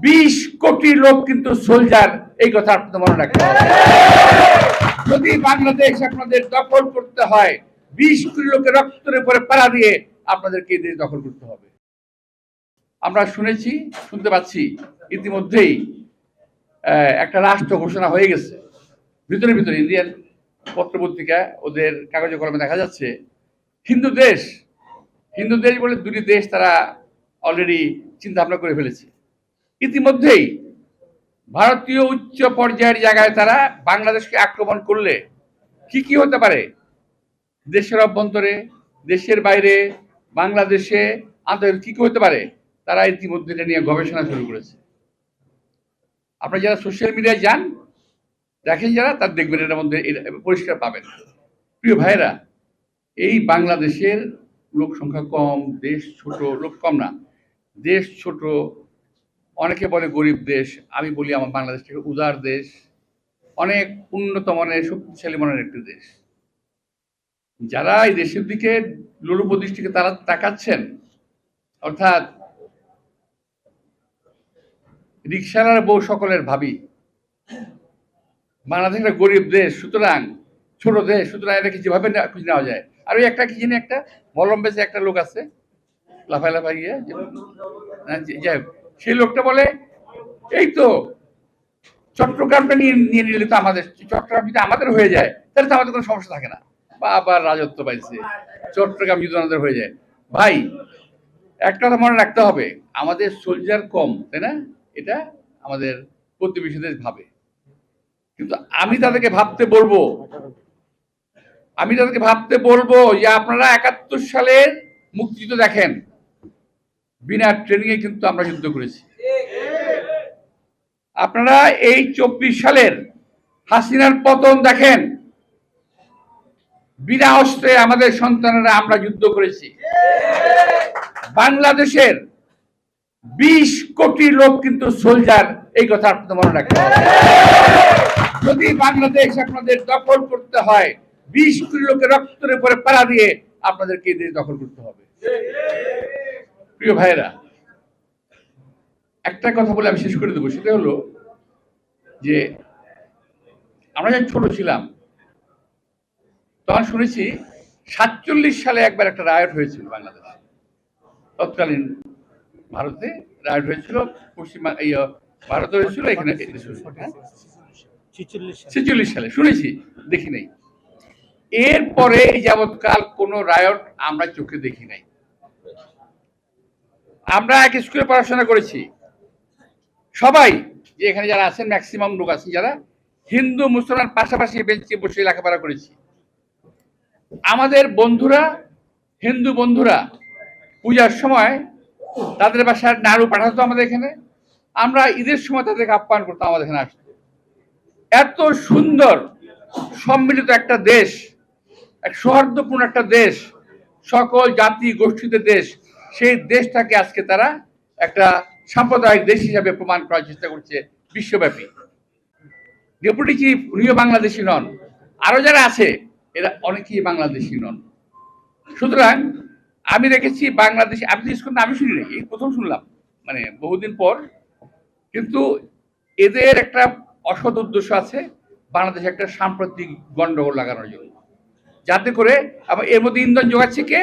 20 কোটি লোক কিন্তু সোলজার, এই কথা আপনাদের মনে রাখতে হবে। যদি বাংলাদেশ আপনাদের দখল করতে হয়, 20 কোটি লোকের রক্তের উপরে পাড়া দিয়ে আপনাদেরকে এই দেশ দখল করতে হবে। আমরা শুনতে পাচ্ছি ইতিমধ্যেই একটা রাষ্ট্র ঘোষণা হয়ে গেছে। ভিতরে ইন্ডিয়ান পত্রপত্রিকা ওদের কাগজে কলমে দেখা যাচ্ছে হিন্দু দেশ বলে দুটি দেশ তারা অলরেডি চিন্তা ভাবনা করে ফেলেছে। ইতিমধ্যেই ভারতীয় উচ্চ পর্যায়ের জায়গায় তারা বাংলাদেশকে আক্রমণ করলে কি হতে পারে, দেশের অভ্যন্তরে, দেশের বাইরে, বাংলাদেশে আন্তর্জাতিক কি হতে পারে, তারা ইতিমধ্যে এটা নিয়ে গবেষণা শুরু করেছে। আপনারা যারা সোশ্যাল মিডিয়ায় যান দেখেন, যারা তার দেখবেন এটার মধ্যে পরিষ্কার পাবেন। প্রিয় ভাইরা, এই বাংলাদেশের লোক সংখ্যা কম, দেশ ছোট, লোক কম না, দেশ ছোট, অনেকে বলে গরিব দেশ, আমি বলি আমার বাংলাদেশ থেকে উদার দেশ, অনেক উন্নত মানের শক্তিশালী মানের একটি দেশ। যারা এই দেশের দিকে লোলুপ দৃষ্টিকে তারা তাকাচ্ছেন, অর্থাৎ রিক্সার বউ সকলের ভাবি, বাংলাদেশ একটা গরিব দেশ, সুতরাং ছোট দেশ, সুতরাং এটাকে যেভাবে খুঁজে নেওয়া যায়। আর ওই একটা কি জানি একটা মলম বেঁচে একটা লোক আছে লাফাই গিয়ে, যাই হোক, সেই লোকটা বলে এই তো চট্টগ্রামটা নিয়ে নিলে তো আমাদের, চট্টগ্রাম যদি আমাদের হয়ে যায় তাহলে তো আমাদের কোনো সমস্যা থাকে না। বা আবার রাজত্ব পাইছে, চট্টগ্রাম যদি আমাদের হয়ে যায়। ভাই, একটা কথা মনে রাখতে হবে, আমাদের সোলজার কম, তাই না? এটা আমাদের প্রতিবেশী দেশ ভাবে, কিন্তু আমি তাদেরকে ভাবতে বলবো যে আপনারা 71 সালের মুক্তিযুদ্ধ দেখেন, বিনা ট্রেনিং এ কিন্তু আমরা যুদ্ধ করেছি। আপনারা এই 24 সালের হাসিনার পতন দেখেন, বিনা অস্ত্রে আমাদের সন্তানেরা আমরা যুদ্ধ করেছি। বাংলাদেশের 20 কোটি লোক কিন্তু সোলজার, এই কথা আপনাদের মনে রাখতে হবে। যদি বাংলাদেশ আপনাদের দখল করতে হয়, 20 কোটি লোকের রক্তের উপরে পাড়া দিয়ে আপনাদেরকে এই দেশ দখল করতে হবে। প্রিয় ভাইয়েরা, একটা কথা বলে আমি শেষ করে দেবো, সেটা হলো যে আমরা যখন ছোট ছিলাম তখন শুনেছি 47 সালে একবার একটা রায়ট হয়েছিল বাংলাদেশে, তৎকালীন ভারতে রায়ট হয়েছিল, ভারতে হয়েছিল, এখানে 46 সালে শুনেছি, দেখি নাই। এরপরে এই যাবৎকাল কোন রায়ট আমরা চোখে দেখি নাই। আমরা এক স্কুলে পড়াশোনা করেছি, সবাই যে এখানে যারা আছেন ম্যাক্সিমাম লোক আছেন যারা হিন্দু মুসলমান পাশাপাশি বেঞ্চে বসে লেখাপড়া করেছি। আমাদের বন্ধুরা, হিন্দু বন্ধুরা পূজার সময় তাদের বাসায় নাড়ু পাঠাতো আমাদের এখানে, আমরা ঈদের সময় তাদেরকে আপ্যায়ন করতাম, আমাদের এখানে আসতো। এত সুন্দর সম্মিলিত একটা দেশ, এক সৌহার্দ্যপূর্ণ একটা দেশ, সকল জাতি গোষ্ঠীতে দেশ, সেই দেশটাকে আজকে তারা একটা সাম্প্রদায়িক দেশ হিসাবে প্রমাণ করার চেষ্টা করছে বিশ্বব্যাপী। ডেপুটি চিফ উনিও বাংলাদেশি নন, আরো যারা আছে এরা অনেকেই বাংলাদেশি নন। সুতরাং আমি দেখেছি বাংলাদেশ, আপনি আমি শুনি নাই, এই প্রথম শুনলাম, মানে বহুদিন পর, কিন্তু এদের একটা অসৎ উদ্দেশ্য আছে বাংলাদেশে একটা সাম্প্রতিক গন্ডগোল লাগানোর জন্য, যাতে করে আবার এর মধ্যে ইন্ধন যোগাচ্ছে কে?